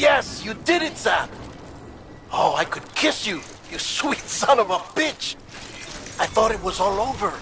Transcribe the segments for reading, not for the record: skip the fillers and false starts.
Yes, you did it, Zap! Oh, I could kiss you, you sweet son of a bitch! I thought it was all over.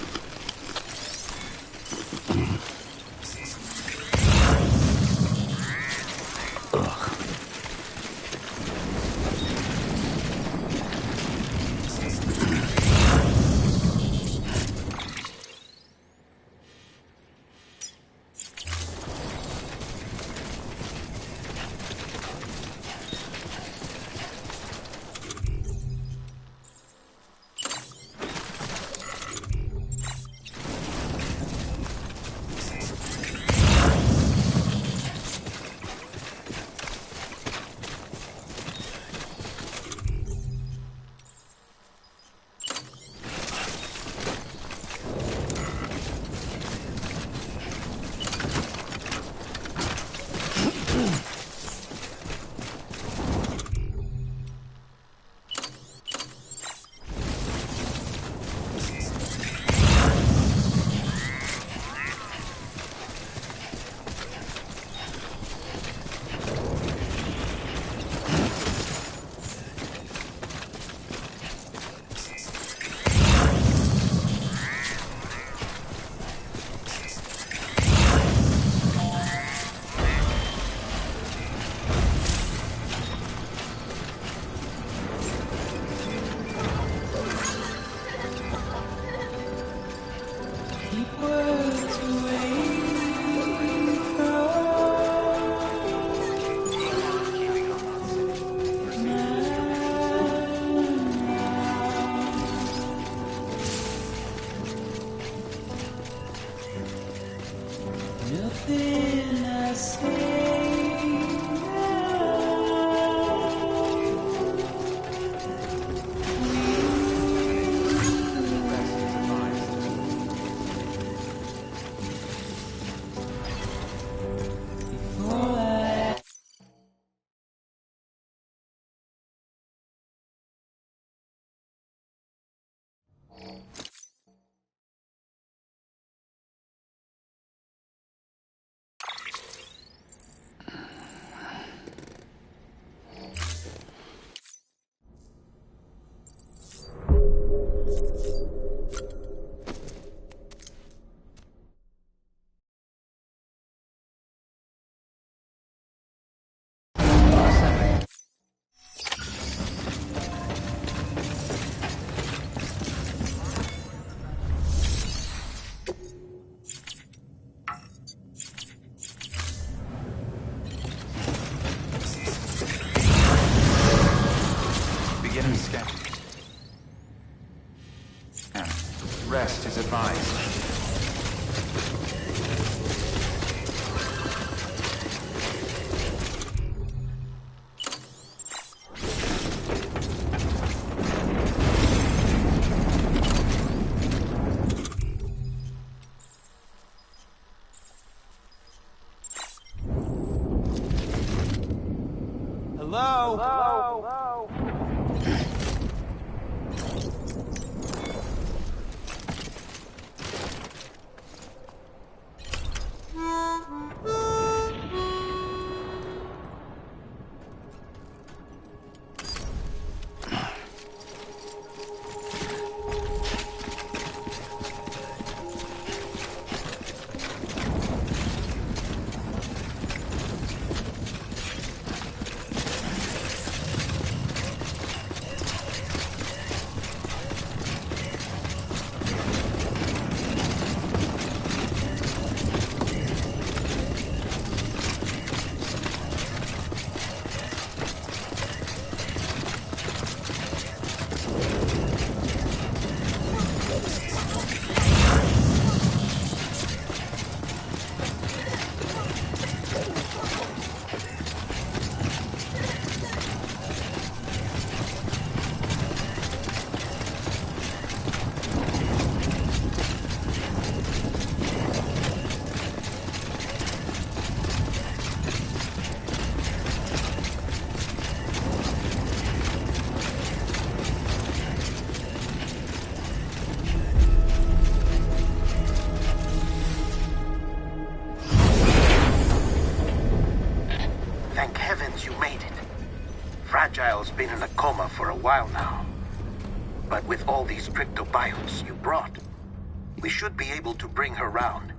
Rest is advised. Hello? Hello? Fragile's been in a coma for a while now. But with all these cryptobiotes you brought, we should be able to bring her round.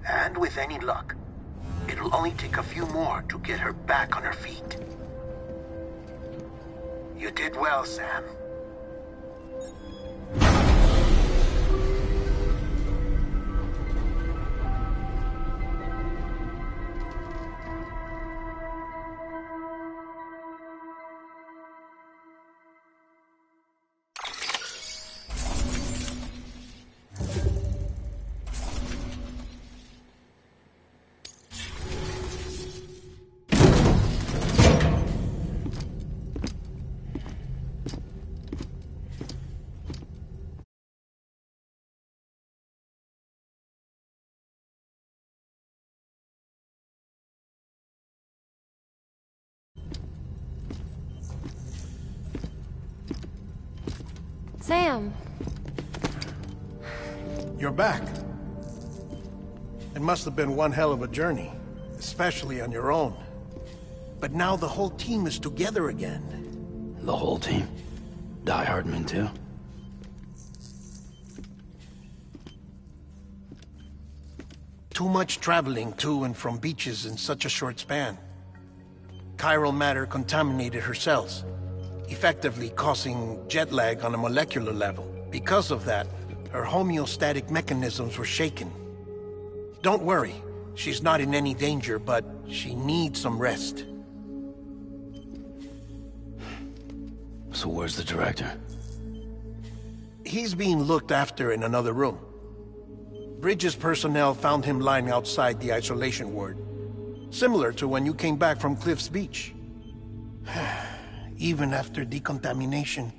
And with any luck, it'll only take a few more to get her back on her feet. You did well, Sam. Sam. You're back. It must have been one hell of a journey, especially on your own. But now the whole team is together again. The whole team? Die Hardman too? Too much traveling to and from beaches in such a short span. Chiral matter contaminated her cells, effectively causing jet lag on a molecular level. Because of that, her homeostatic mechanisms were shaken. Don't worry, she's not in any danger, but she needs some rest. So where's the director? He's being looked after in another room. Bridges personnel found him lying outside the isolation ward, similar to when you came back from Cliff's Beach. Even after decontamination,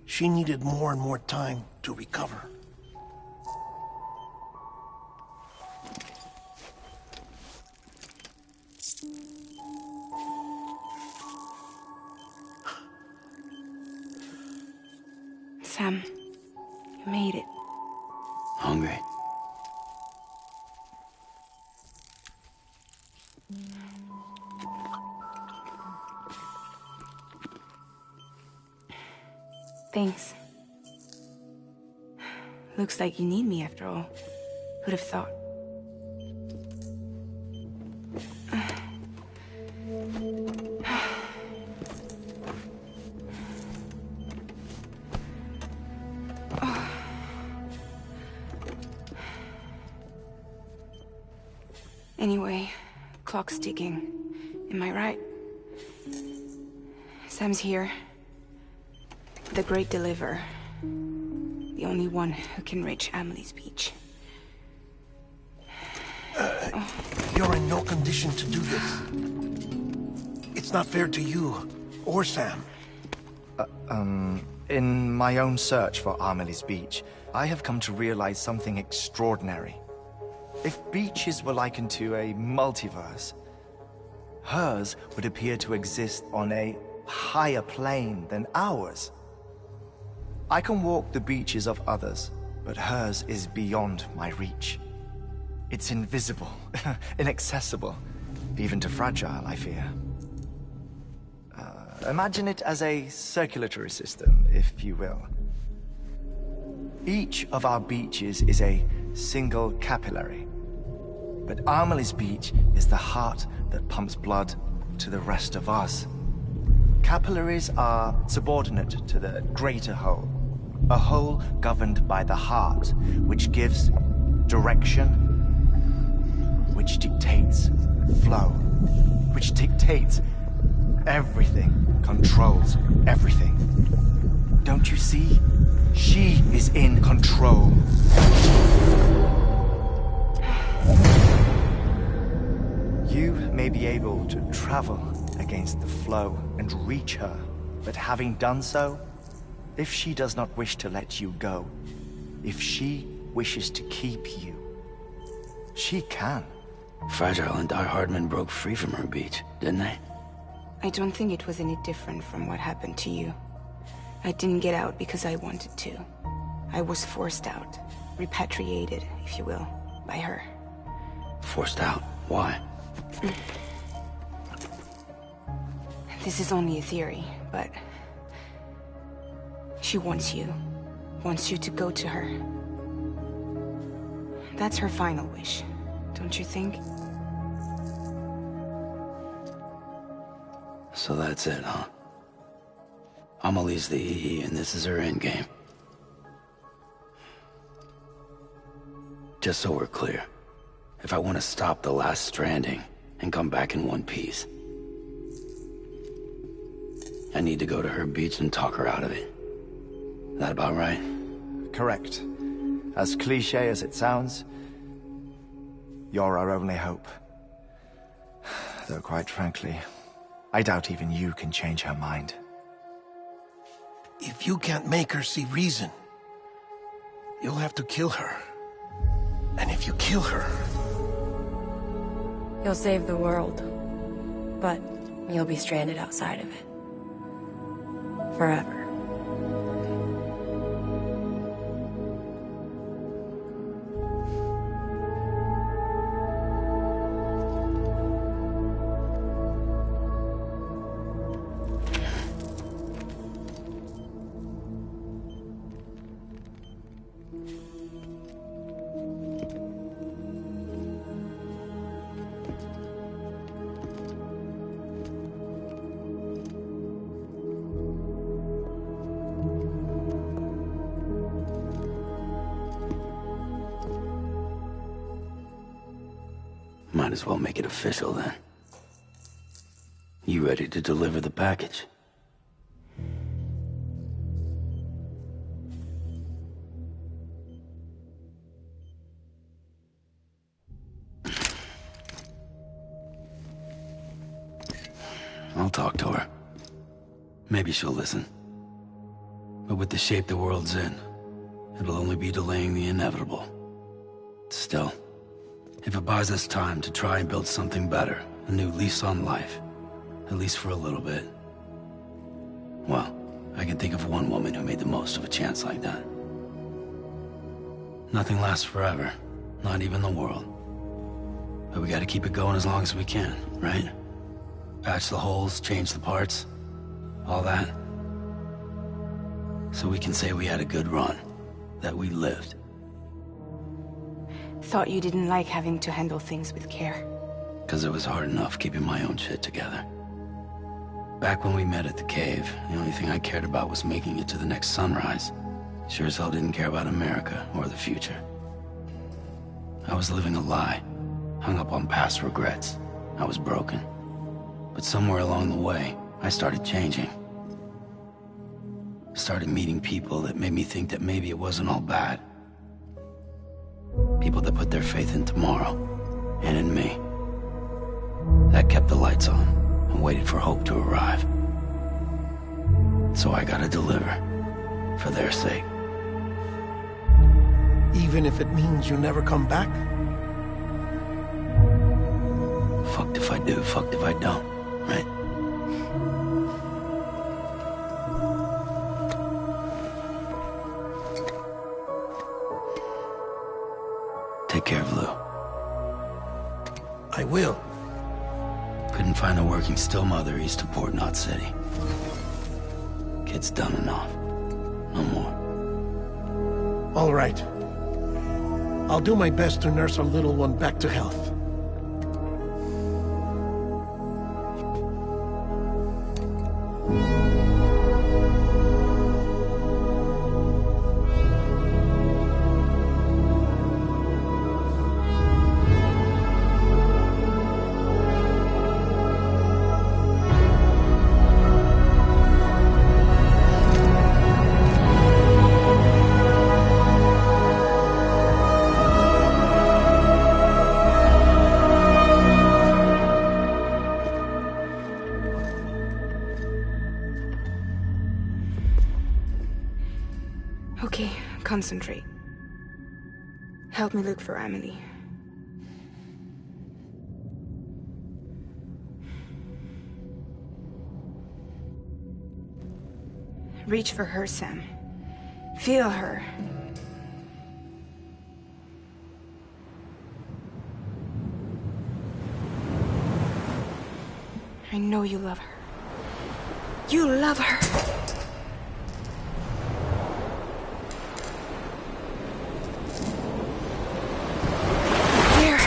she needed more and more time to recover. Sam, you made it. Hungry? Thanks. Looks like you need me after all. Who'd have thought? Anyway, clock's ticking. Am I right? Sam's here. The Great Deliverer. The only one who can reach Amelie's Beach. You're in no condition to do this. It's not fair to you, or Sam. In my own search for Amelie's Beach, I have come to realize something extraordinary. If beaches were likened to a multiverse, hers would appear to exist on a higher plane than ours. I can walk the beaches of others, but hers is beyond my reach. It's invisible, inaccessible, even to Fragile, I fear. Imagine it as a circulatory system, if you will. Each of our beaches is a single capillary, but Amelie's Beach is the heart that pumps blood to the rest of us. Capillaries are subordinate to the greater whole, a whole governed by the heart, which gives direction, which dictates flow, which dictates everything, controls everything. Don't you see? She is in control. You may be able to travel against the flow and reach her, but having done so, if she does not wish to let you go, if she wishes to keep you, she can. Fragile and Die Hardman broke free from her beach, didn't they? I don't think it was any different from what happened to you. I didn't get out because I wanted to. I was forced out, repatriated, if you will, by her. Forced out? Why? This is only a theory, but she wants you to go to her. That's her final wish, don't you think? So that's it, huh? Amelie's the EE, and this is her endgame. Just so we're clear, if I want to stop the last stranding and come back in one piece, I need to go to her beach and talk her out of it. That about right? Correct. As cliche as it sounds, you're our only hope. Though quite frankly, I doubt even you can change her mind. If you can't make her see reason, you'll have to kill her. And if you kill her... You'll save the world, but you'll be stranded outside of it. Forever. Might as well make it official then. You ready to deliver the package? I'll talk to her. Maybe she'll listen. But with the shape the world's in, it'll only be delaying the inevitable. Still, if it buys us time to try and build something better, a new lease on life, at least for a little bit, well, I can think of one woman who made the most of a chance like that. Nothing lasts forever, not even the world. But we gotta keep it going as long as we can, right? Patch the holes, change the parts, all that. So we can say we had a good run, that we lived. Thought you didn't like having to handle things with care. 'Cause it was hard enough keeping my own shit together. Back when we met at the cave, the only thing I cared about was making it to the next sunrise. Sure as hell didn't care about America or the future. I was living a lie, hung up on past regrets. I was broken. But somewhere along the way, I started changing. Started meeting people that made me think that maybe it wasn't all bad. People that put their faith in tomorrow, and in me. That kept the lights on, and waited for hope to arrive. So I gotta deliver, for their sake. Even if it means you never come back? Fucked if I do, fucked if I don't, right? Take care of Lou. I will. Couldn't find a working still mother east of Port Knot City. Kid's done enough. No more. All right. I'll do my best to nurse our little one back to health. Okay, concentrate. Help me look for Emily. Reach for her, Sam. Feel her. I know you love her. You love her. Here.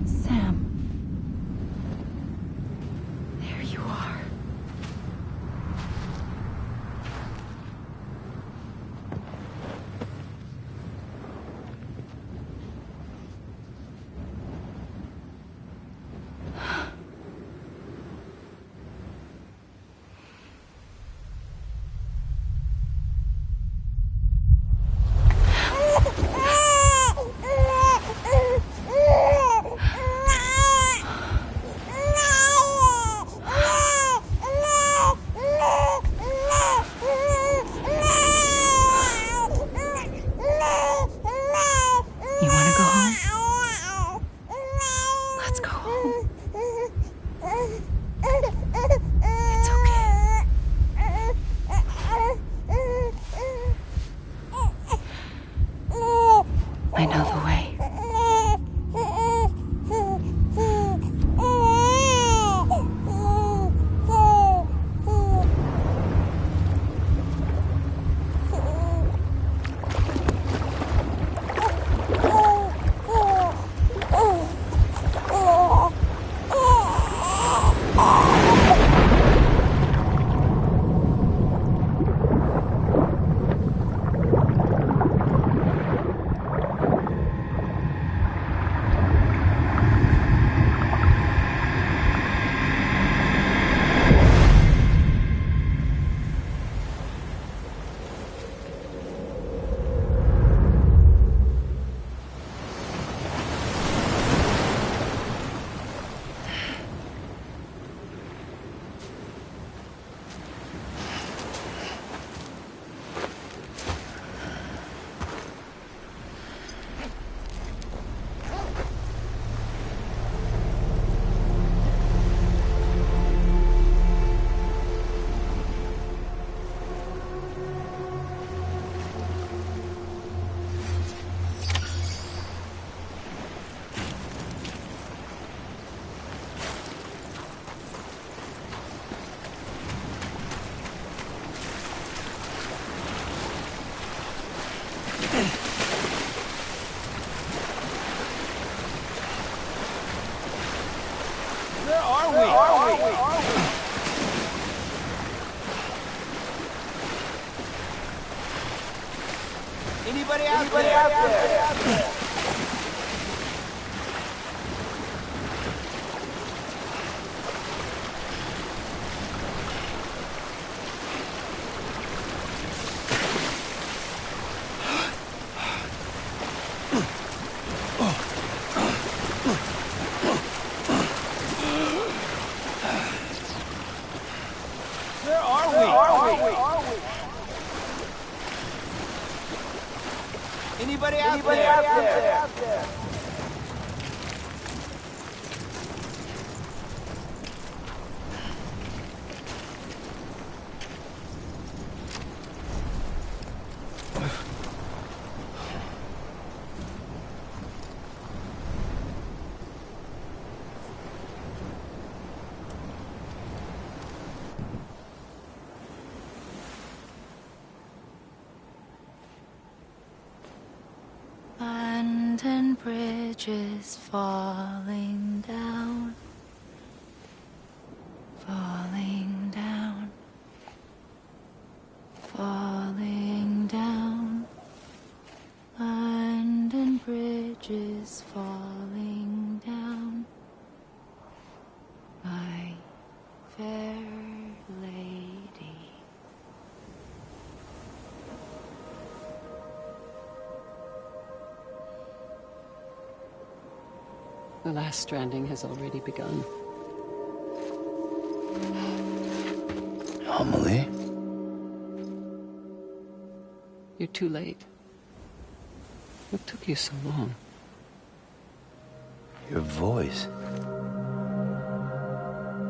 Sam. There you are. You want to go home? Let's go home. It's okay. I know the way. Anybody out there? Anybody out there? London Bridge is falling down, falling down, falling down. London Bridge is falling down, my fair lady. The last stranding has already begun. Amelie? You're too late. What took you so long? Your voice.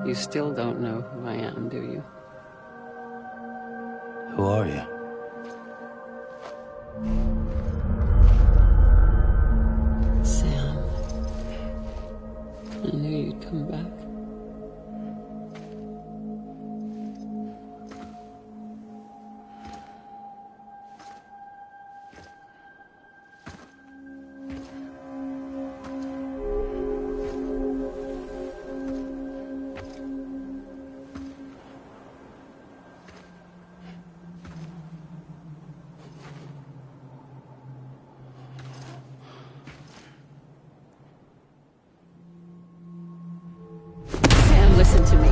You still don't know who I am, do you? Who are you? Sam. I knew you'd come back. Sam, listen to me.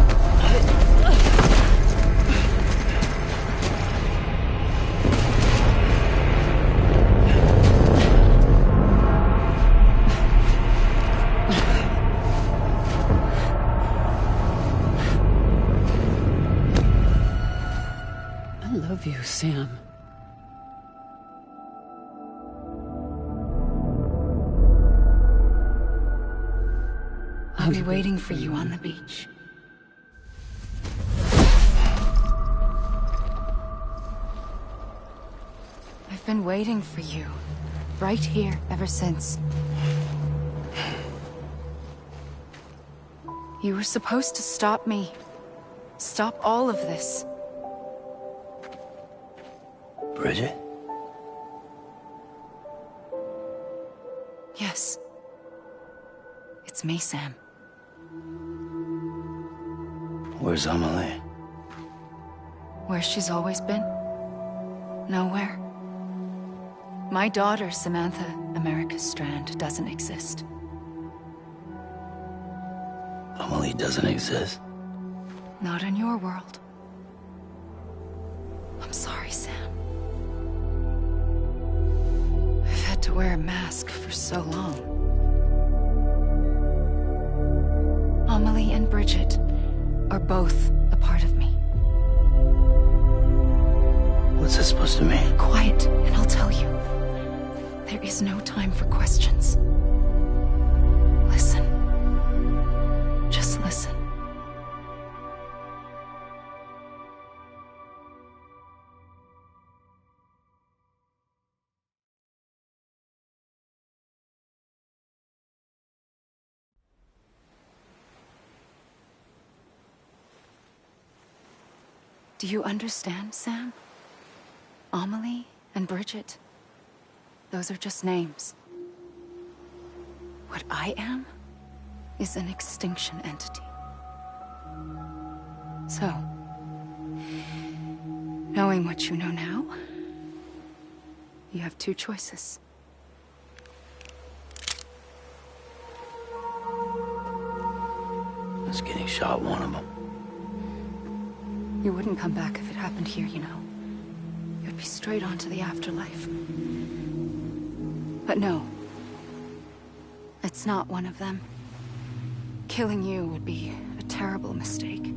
I love you, Sam. I'll be waiting for you on the beach. I've been waiting for you, right here, ever since. You were supposed to stop me. Stop all of this. Bridget? Yes. It's me, Sam. Where's Amelie? Where she's always been? Nowhere. My daughter, Samantha America Strand, doesn't exist. Amelie doesn't exist? Not in your world. I'm sorry, Sam. I've had to wear a mask for so long. Amelie and Bridget are both a part of me. What's this supposed to mean? Quiet, and I'll tell you. There is no time for questions. Listen. Just listen. Do you understand, Sam? Amelie and Bridget, those are just names. What I am is an extinction entity. So, knowing what you know now, you have two choices. Is getting shot one of them? You wouldn't come back if it happened here, you know. You'd be straight on to the afterlife. But no. It's not one of them. Killing you would be a terrible mistake.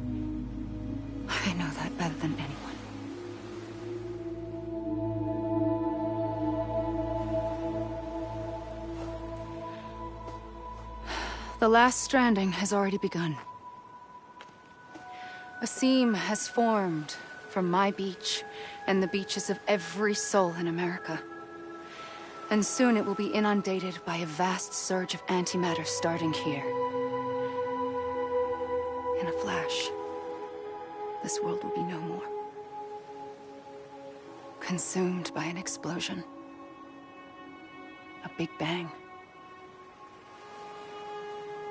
I know that better than anyone. The last stranding has already begun. A seam has formed from my beach and the beaches of every soul in America. And soon it will be inundated by a vast surge of antimatter starting here. In a flash, this world will be no more. Consumed by an explosion. A big bang.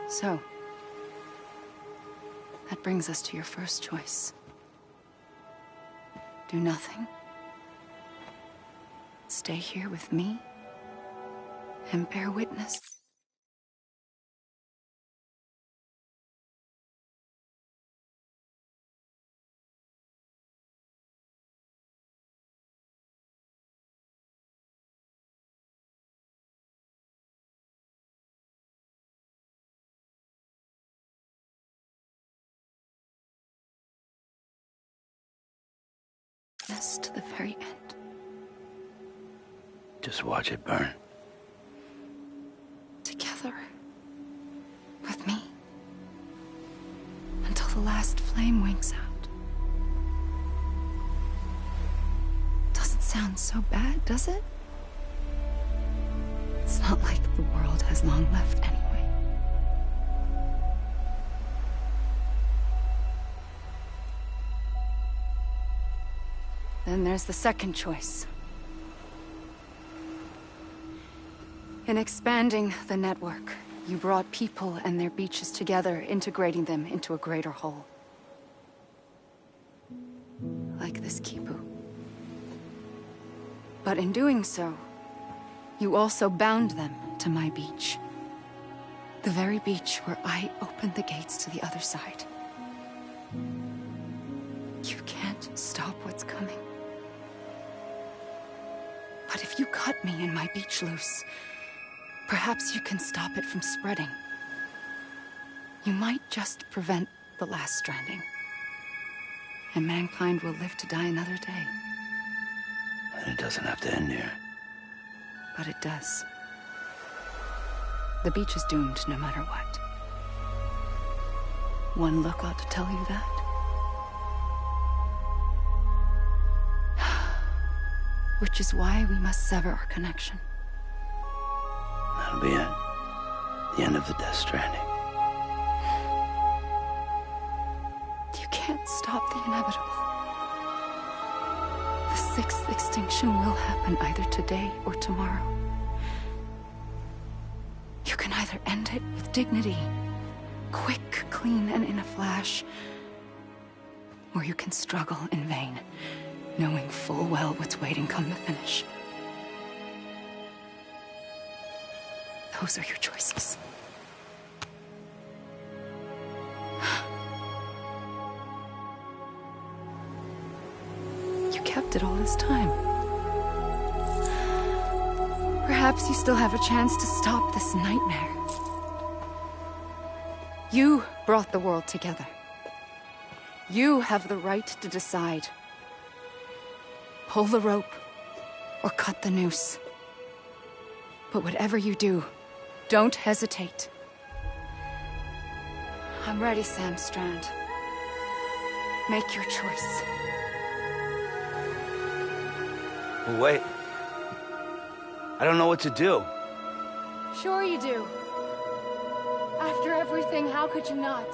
So, that brings us to your first choice. Do nothing. Stay here with me and bear witness. us to the very end. Just watch it burn. Together. With me. Until the last flame winks out. Doesn't sound so bad, does it? It's not like the world has long left anyway. Then there's the second choice. In expanding the network, you brought people and their beaches together, integrating them into a greater whole. Like this Kipu. But in doing so, you also bound them to my beach. The very beach where I opened the gates to the other side. You can't stop what's coming. But if you cut me and my beach loose, perhaps you can stop it from spreading. You might just prevent the last stranding. And mankind will live to die another day. And it doesn't have to end here. But it does. The beach is doomed no matter what. One look ought to tell you that. Which is why we must sever our connection. That'll be it. The end of the Death Stranding. You can't stop the inevitable. The sixth extinction will happen either today or tomorrow. You can either end it with dignity, quick, clean, and in a flash, or you can struggle in vain, knowing full well what's waiting come the finish. Those are your choices. You kept it all this time. Perhaps you still have a chance to stop this nightmare. You brought the world together. You have the right to decide. Pull the rope, or cut the noose. But whatever you do, don't hesitate. I'm ready, Sam Strand. Make your choice. Well, wait. I don't know what to do. Sure you do. After everything, how could you not?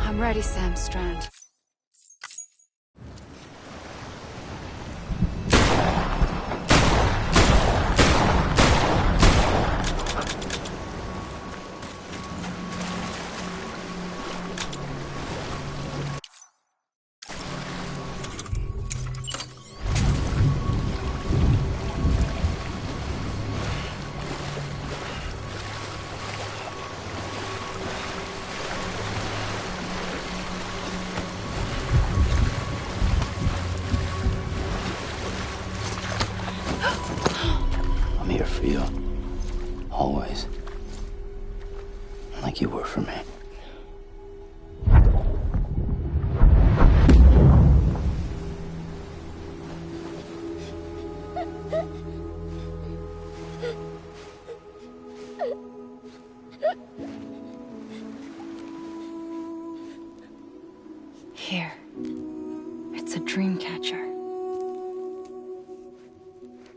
I'm ready, Sam Strand. Here. It's a dream catcher.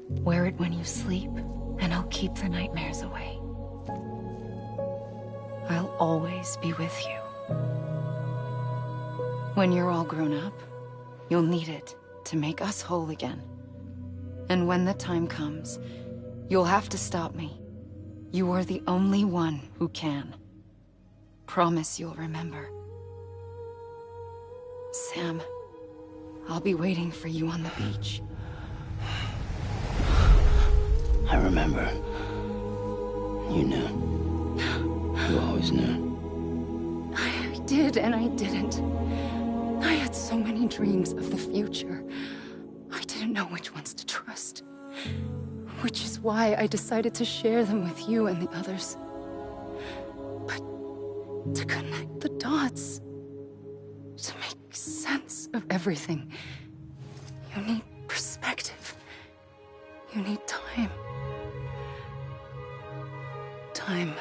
Wear it when you sleep, and I'll keep the nightmares away. I'll always be with you. When you're all grown up, you'll need it to make us whole again. And when the time comes, you'll have to stop me. You are the only one who can. Promise you'll remember. Sam, I'll be waiting for you on the beach. I remember. You knew. You always knew. I did and I didn't. I had so many dreams of the future. I didn't know which ones to trust. Which is why I decided to share them with you and the others. But to connect the dots, to make sense of everything, you need perspective. You need time. Time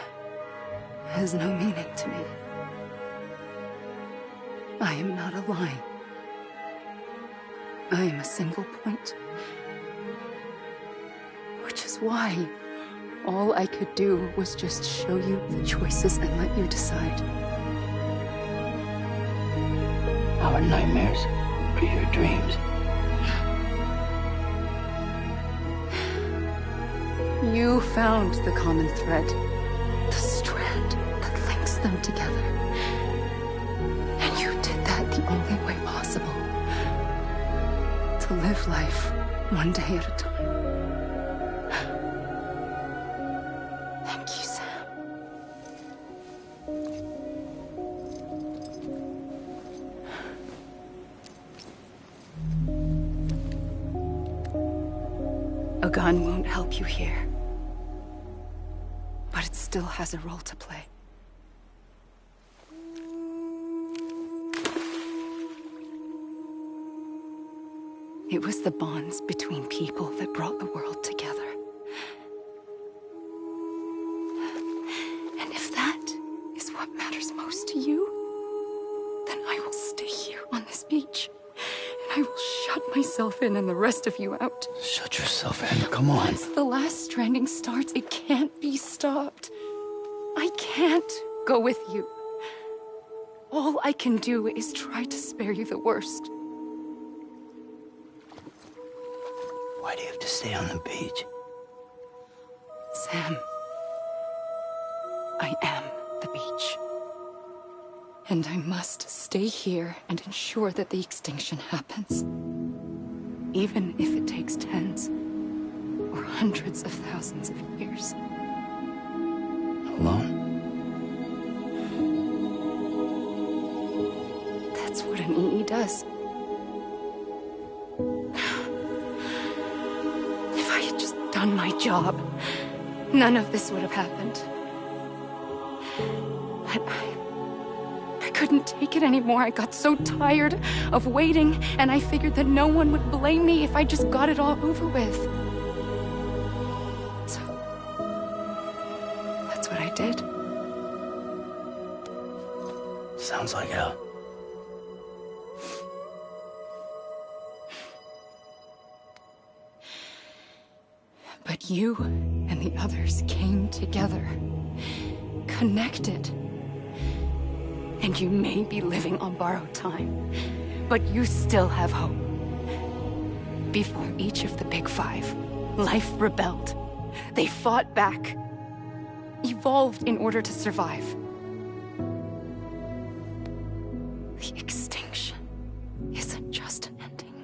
has no meaning to me. I am not a line. I am a single point. Which is why all I could do was just show you the choices and let you decide. Our nightmares are your dreams. You found the common thread, the strand that links them together. And you did that the only way possible. To live life one day at a time. Thank you, Sam. A gun won't help you here. But it still has a role to play. It was the bonds between people that brought the world together. And if that is what matters most to you, then I will stay here on this beach. And I will shut myself in and the rest of you out. Shut yourself in, come on. Once the last stranding starts, it can't be stopped. I can't go with you. All I can do is try to spare you the worst. Why do you have to stay on the beach? Sam, I am the beach. And I must stay here and ensure that the extinction happens. Even if it takes tens or hundreds of thousands of years. Alone? That's what an EE does. If I had just done my job, none of this would have happened. But I couldn't take it anymore. I got so tired of waiting, and I figured that no one would blame me if I just got it all over with. So, that's what I did. Sounds like hell. But you and the others came together, connected. And you may be living on borrowed time, but you still have hope. Before each of the Big Five, life rebelled. They fought back, evolved in order to survive. The extinction isn't just an ending.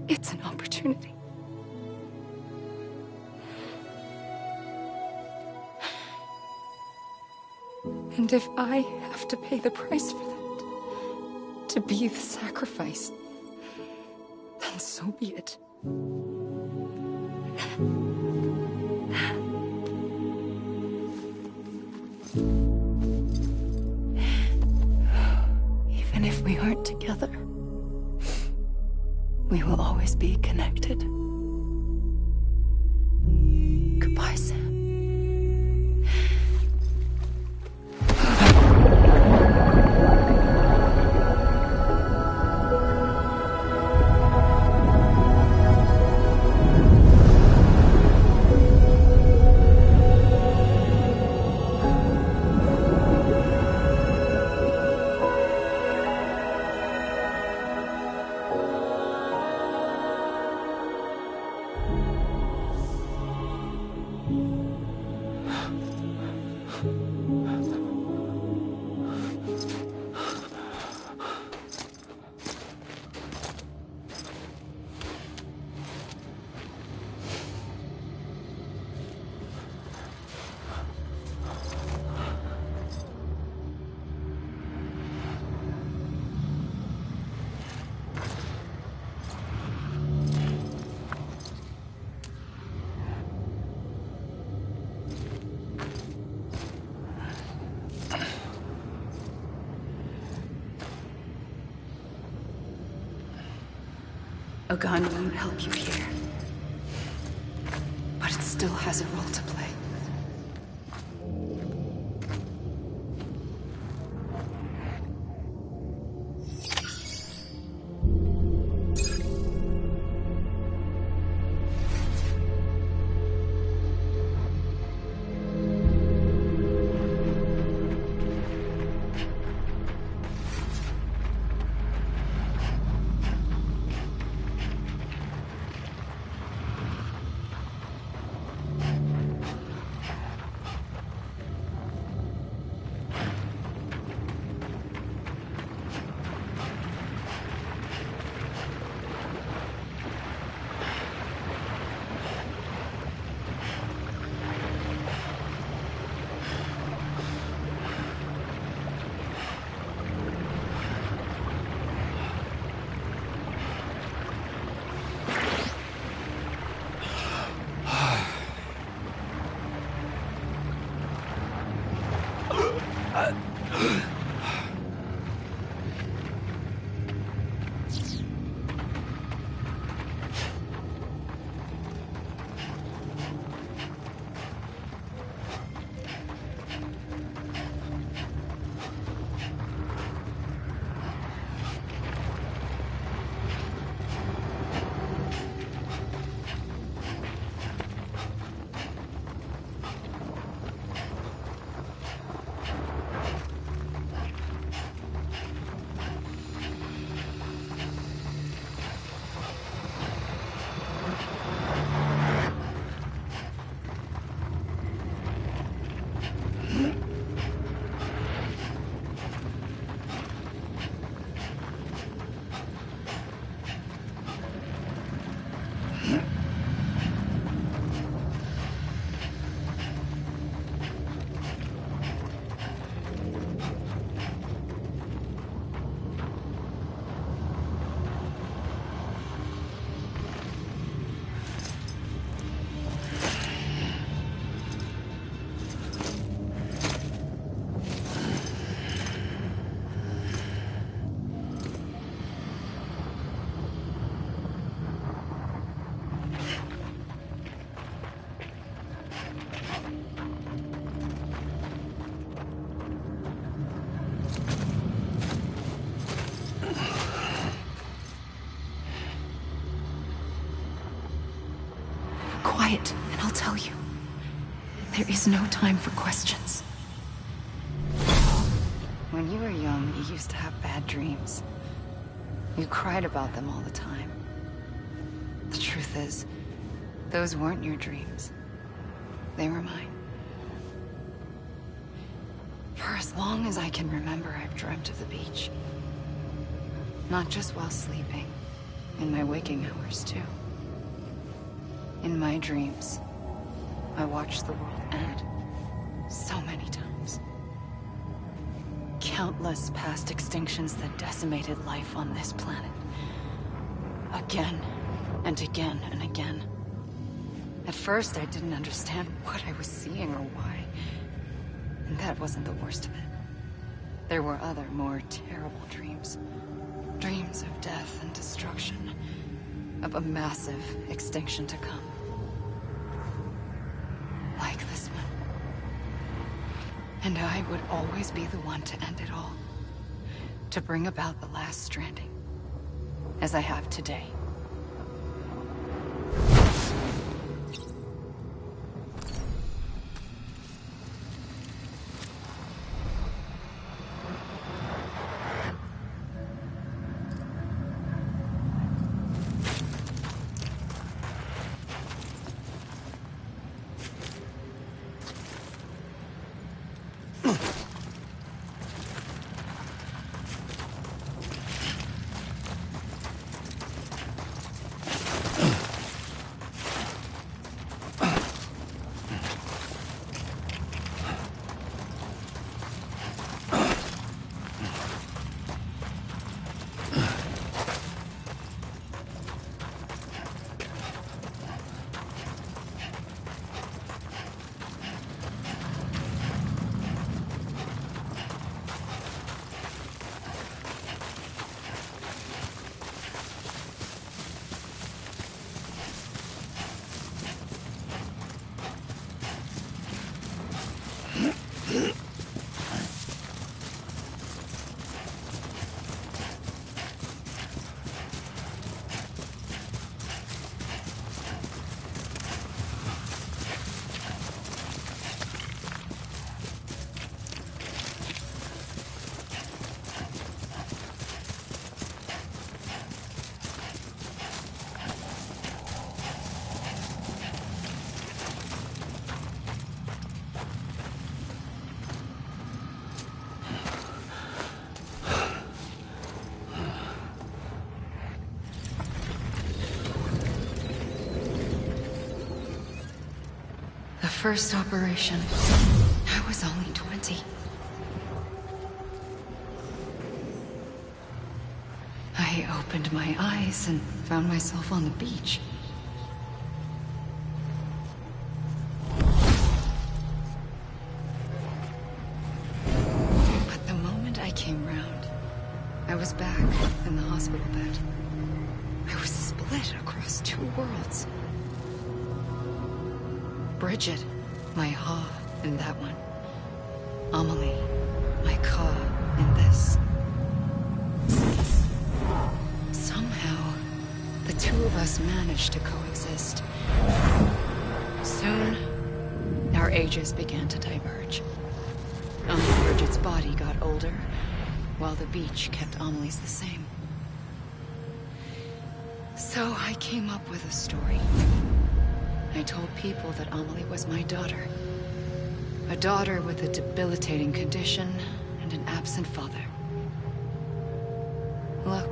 It's an opportunity. And if I have to pay the price for that, to be the sacrifice, then so be it. Even if we aren't together, we will always be connected. Goodbye, Sam. A gun won't help you here. But it still has a role to play. Quiet, and I'll tell you. There is no time for questions. When you were young, you used to have bad dreams. You cried about them all the time. The truth is, those weren't your dreams. They were mine. For as long as I can remember, I've dreamt of the beach. Not just while sleeping, in my waking hours, too. In my dreams, I watched the world end so many times. Countless past extinctions that decimated life on this planet. Again, and again, and again. At first, I didn't understand what I was seeing or why. And that wasn't the worst of it. There were other, more terrible dreams. Dreams of death and destruction. Of a massive extinction to come. Like this one. And I would always be the one to end it all. To bring about the last stranding. As I have today. first operation, I was only 20. I opened my eyes and found myself on the beach. But the moment I came round, I was back in the hospital bed. I was split across two worlds. Bridget, my Ha in that one. Amelie, my Ka in this. Somehow, the two of us managed to coexist. Soon, our ages began to diverge. Bridget's body got older, while the beach kept Amelie's the same. So I came up with a story. I told people that Amelie was my daughter. A daughter with a debilitating condition and an absent father. Look.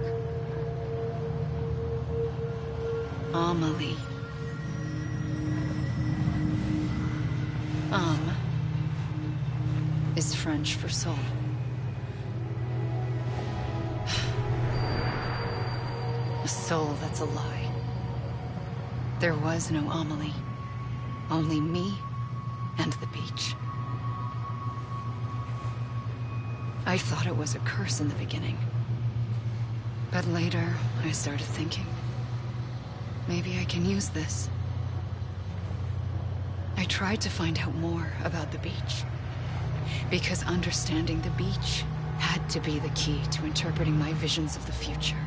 Amelie. Is French for soul. A soul that's a lie. There was no Amelie. Only me and the beach. I thought it was a curse in the beginning. But later, I started thinking, maybe I can use this. I tried to find out more about the beach. Because understanding the beach had to be the key to interpreting my visions of the future.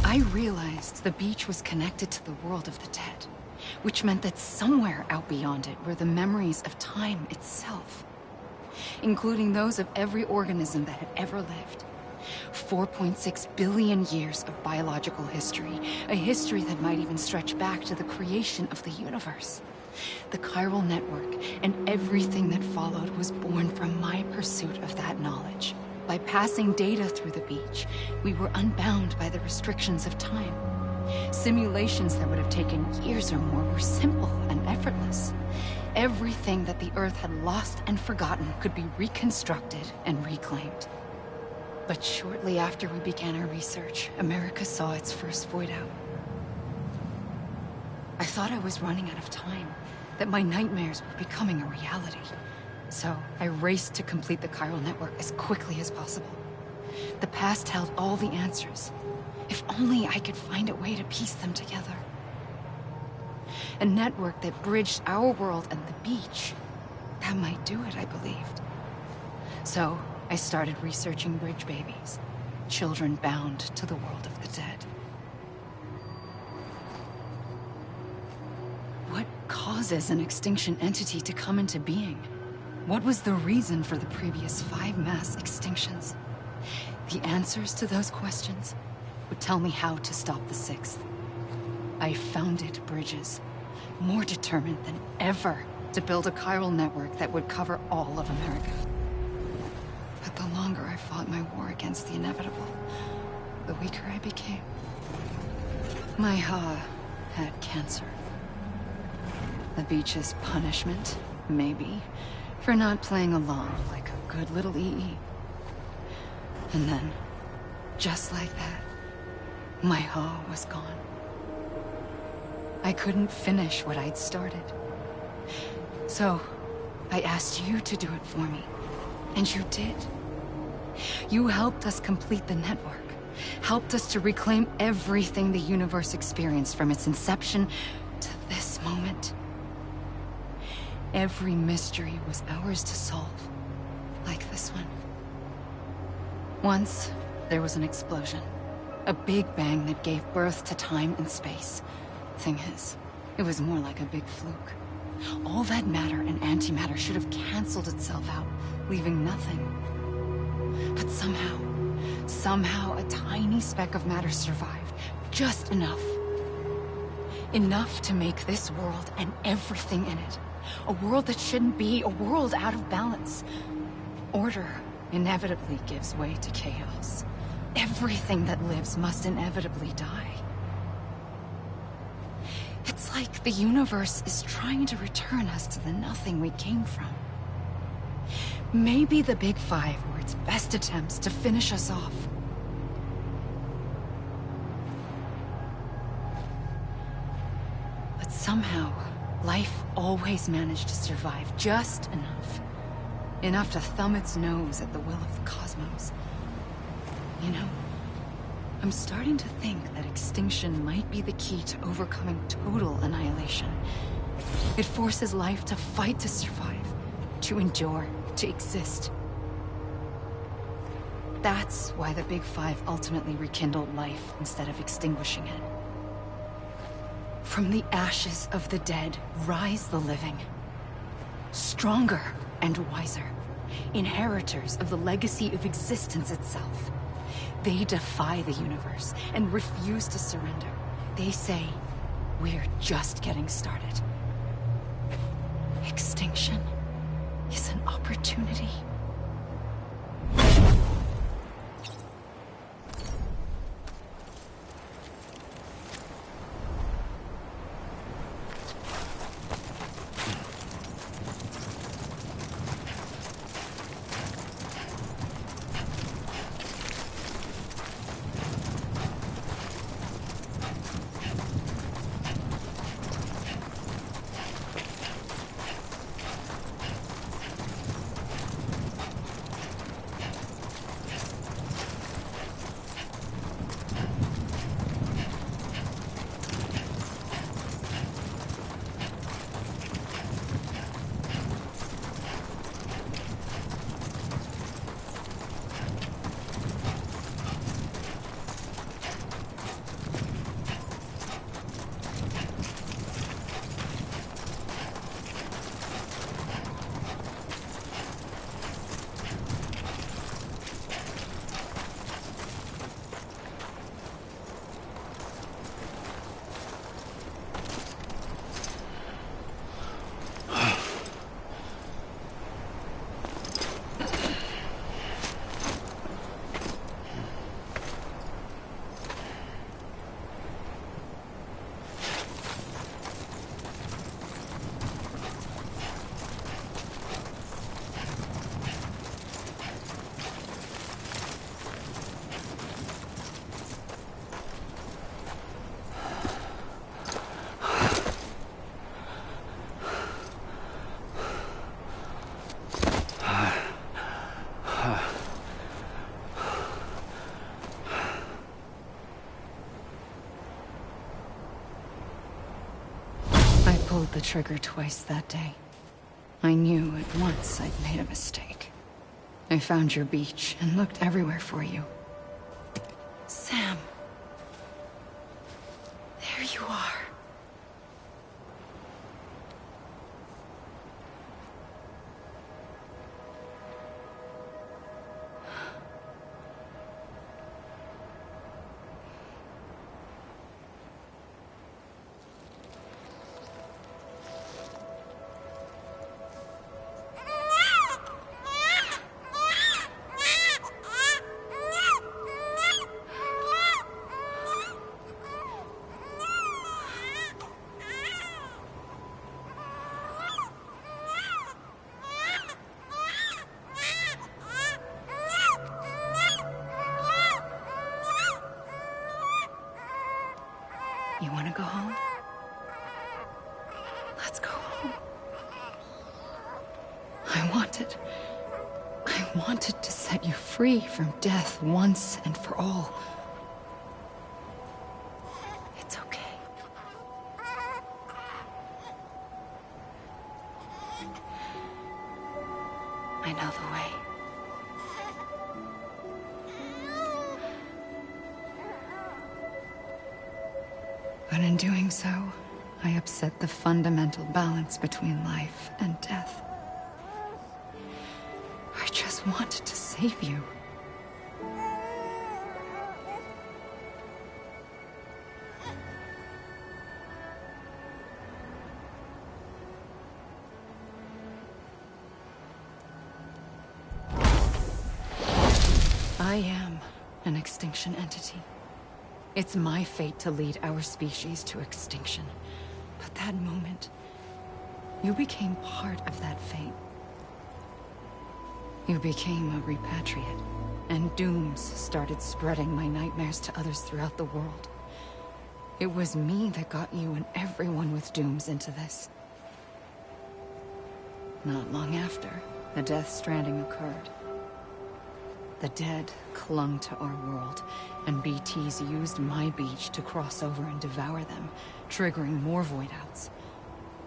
I realized the beach was connected to the world of the dead, which meant that somewhere out beyond it were the memories of time itself, including those of every organism that had ever lived. 4.6 billion years of biological history, a history that might even stretch back to the creation of the universe. The chiral network and everything that followed was born from my pursuit of that knowledge. By passing data through the beach, we were unbound by the restrictions of time. Simulations that would have taken years or more were simple and effortless. Everything that the Earth had lost and forgotten could be reconstructed and reclaimed. But shortly after we began our research, America saw its first void out. I thought I was running out of time, that my nightmares were becoming a reality. So I raced to complete the chiral network as quickly as possible. The past held all the answers. If only I could find a way to piece them together. A network that bridged our world and the beach. That might do it, I believed. So I started researching bridge babies, children bound to the world of the dead. What causes an extinction entity to come into being? What was the reason for the previous 5 mass extinctions? The answers to those questions would tell me how to stop the 6th. I founded bridges, more determined than ever to build a chiral network that would cover all of America. But the longer I fought my war against the inevitable, the weaker I became. My Ha had cancer. The beach's punishment, maybe, for not playing along like a good little EE. And then, just like that, my Ha was gone. I couldn't finish what I'd started. So, I asked you to do it for me. And you did. You helped us complete the network. Helped us to reclaim everything the universe experienced from its inception to this moment. Every mystery was ours to solve. Like this one. Once, there was an explosion. A big bang that gave birth to time and space. Thing is, it was more like a big fluke. All that matter and antimatter should have canceled itself out, leaving nothing. But somehow a tiny speck of matter survived. Just enough. Enough to make this world and everything in it. A world that shouldn't be, a world out of balance. Order inevitably gives way to chaos. Everything that lives must inevitably die. It's like the universe is trying to return us to the nothing we came from. Maybe the Big Five were its best attempts to finish us off. But somehow, life always managed to survive just enough. Enough to thumb its nose at the will of the cosmos. You know, I'm starting to think that extinction might be the key to overcoming total annihilation. It forces life to fight to survive, to endure, to exist. That's why the Big Five ultimately rekindled life instead of extinguishing it. From the ashes of the dead rise the living. Stronger and wiser. Inheritors of the legacy of existence itself. They defy the universe and refuse to surrender. They say, we're just getting started. Extinction is an opportunity. pulled the trigger twice that day. I knew at once I'd made a mistake. I found your beach and looked everywhere for you. Sam. There you are. You want to go home? Let's go home. I wanted to set you free from death once and for all. It's okay. I know the way. But in doing so, I upset the fundamental balance between life and death. I just wanted to save you. I am an extinction entity. It's my fate to lead our species to extinction. But that moment, you became part of that fate. You became a repatriate, and dooms started spreading my nightmares to others throughout the world. It was me that got you and everyone with dooms into this. Not long after, the Death Stranding occurred. The dead clung to our world, and BTs used my beach to cross over and devour them, triggering more void outs.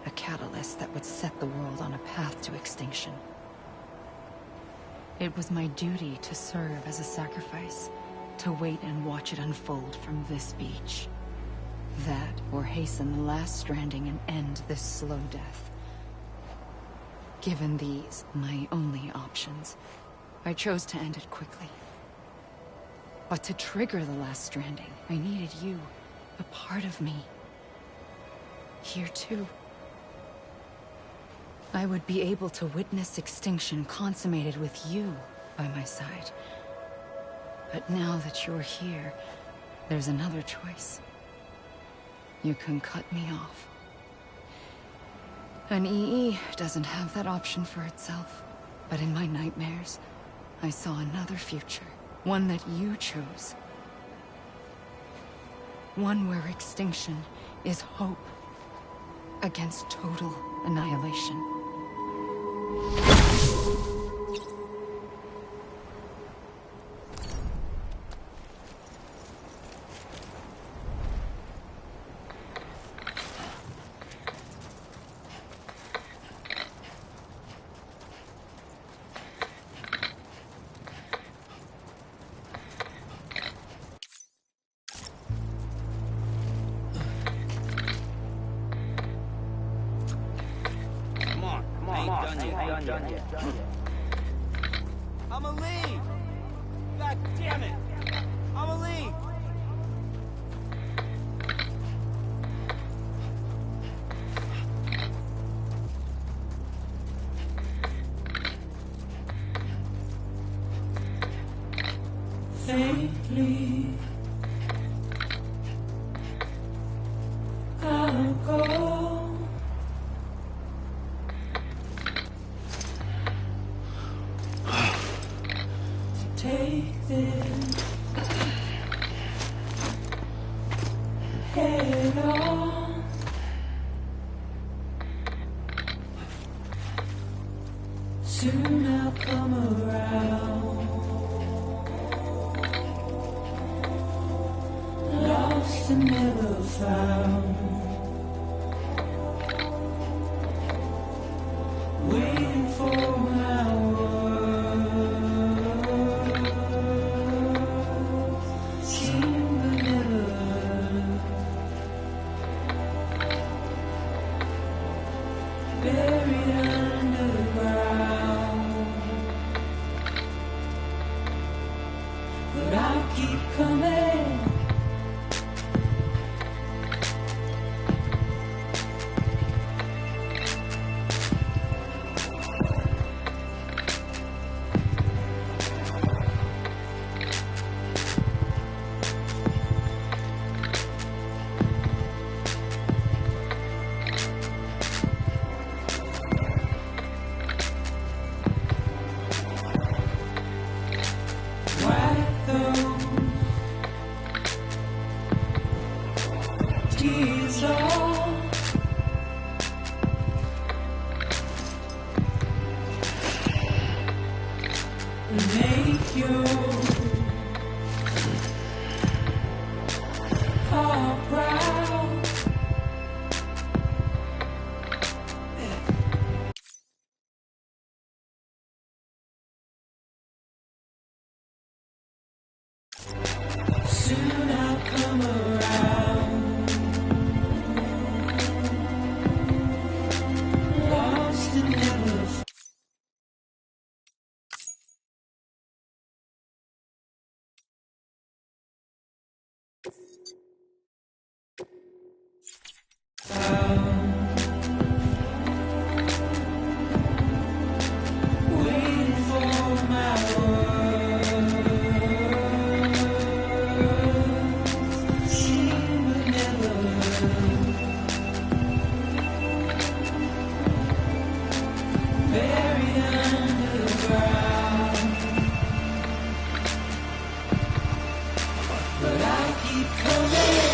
A catalyst that would set the world on a path to extinction. It was my duty to serve as a sacrifice, to wait and watch it unfold from this beach. That, or hasten the last stranding and end this slow death. Given these, my only options, I chose to end it quickly. But to trigger the last stranding, I needed you, a part of me. Here too. I would be able to witness extinction consummated with you by my side. But now that you're here, there's another choice. You can cut me off. An EE doesn't have that option for itself. But in my nightmares, I saw another future. One that you chose. One where extinction is hope against total annihilation. I'ma leave! God damn it! I'ma leave! Faintly, I'll go. Take this head on. Soon I'll come around. Lost and never found. coming. Wipe those tears off. Make your heart proud. Soon I'll come around. Lost and never found. Waiting for my words. Seen but never heard. Buried underground. But I'll keep coming.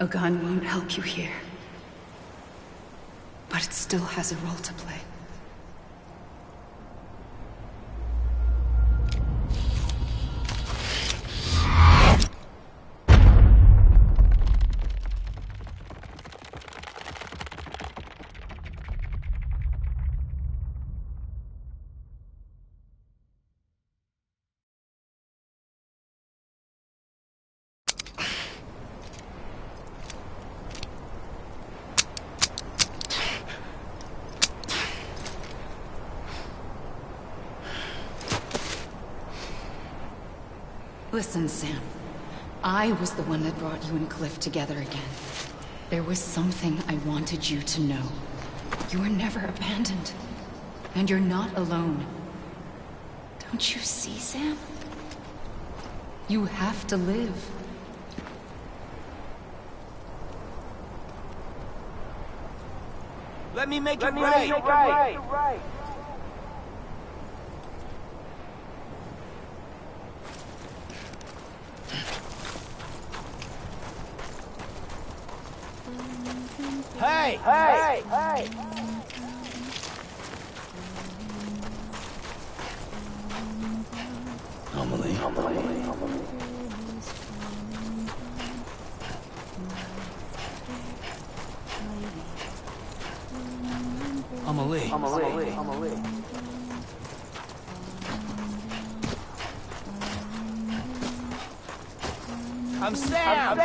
A gun won't help you here. But it still has a role to play. Listen, Sam. I was the one that brought you and Cliff together again. There was something I wanted you to know. You were never abandoned. And you're not alone. Don't you see, Sam? You have to live. Let me make it right. Hey! Amelie. I'm Sam!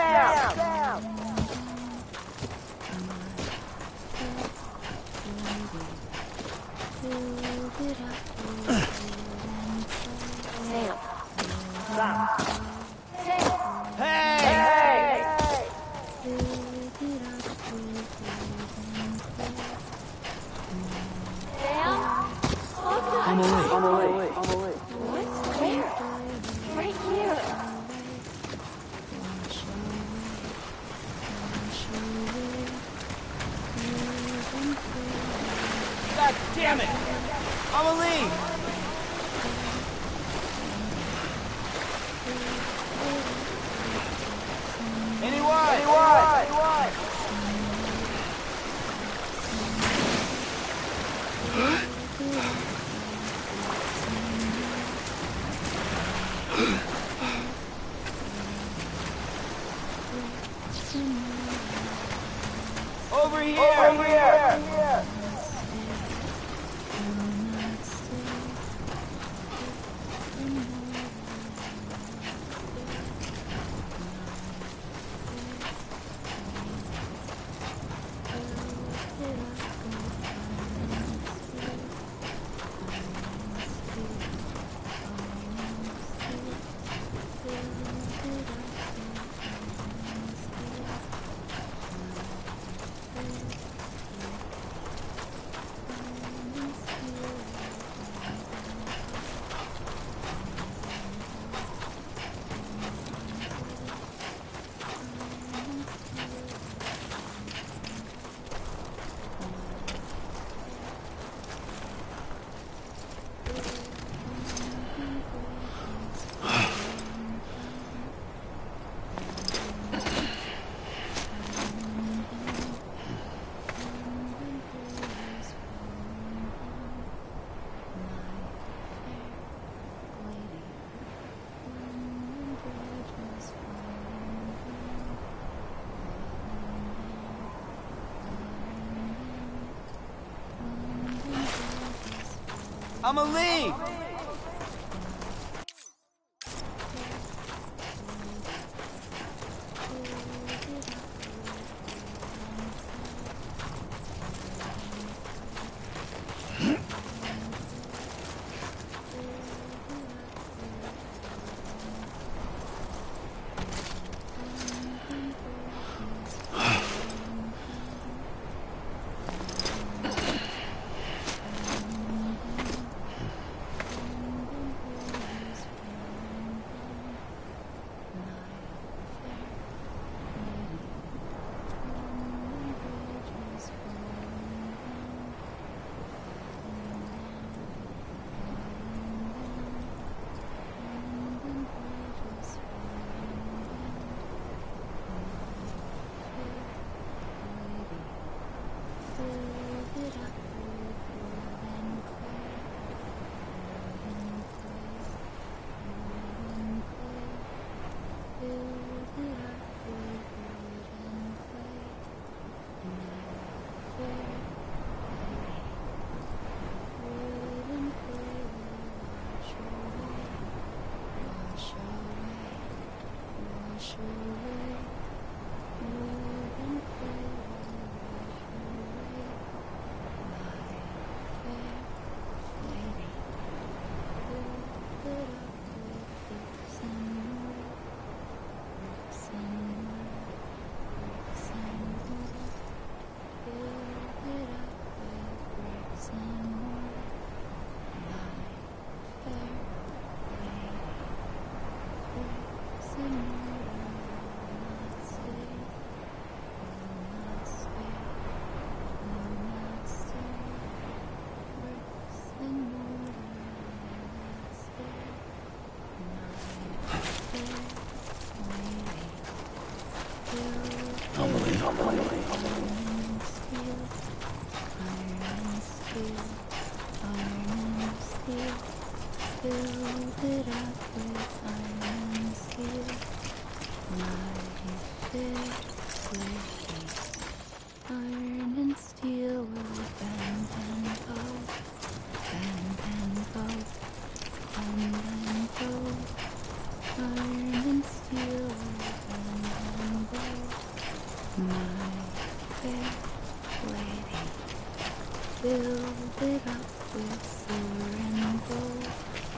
God damn it! Amelie! Anyone? Over here! Amelie!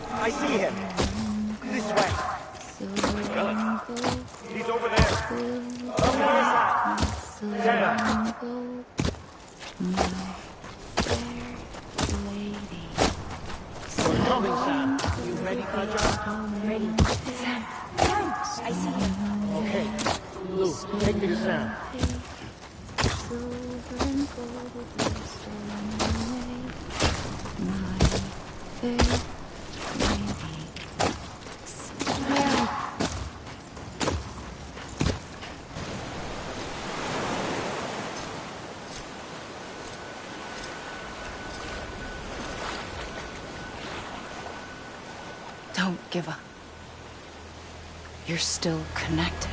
I see him. This way. He's over there. Come on, Sam. We're coming, Sam. You ready for the job? Ready. Sam. Sam. I see him. Okay. Lou, take me to Sam. Don't give up. You're still connected.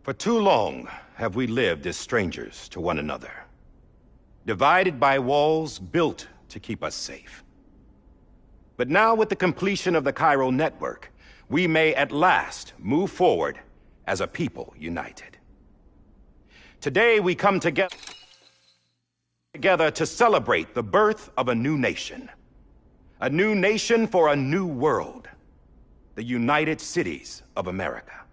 For too long have we lived as strangers to one another, divided by walls built to keep us safe. But now, with the completion of the Cairo network, we may at last move forward as a people united. Today we come together Together to celebrate the birth of a new nation. A new nation for a new world. The United Cities of America.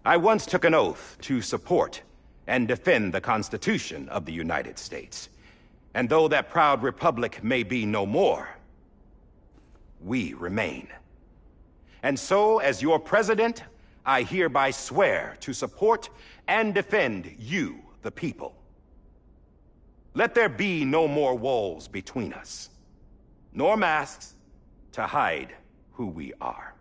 I once took an oath to support and defend the Constitution of the United States. And though that proud republic may be no more, we remain. And so, as your president, I hereby swear to support and defend you, the people. Let there be no more walls between us, nor masks to hide who we are.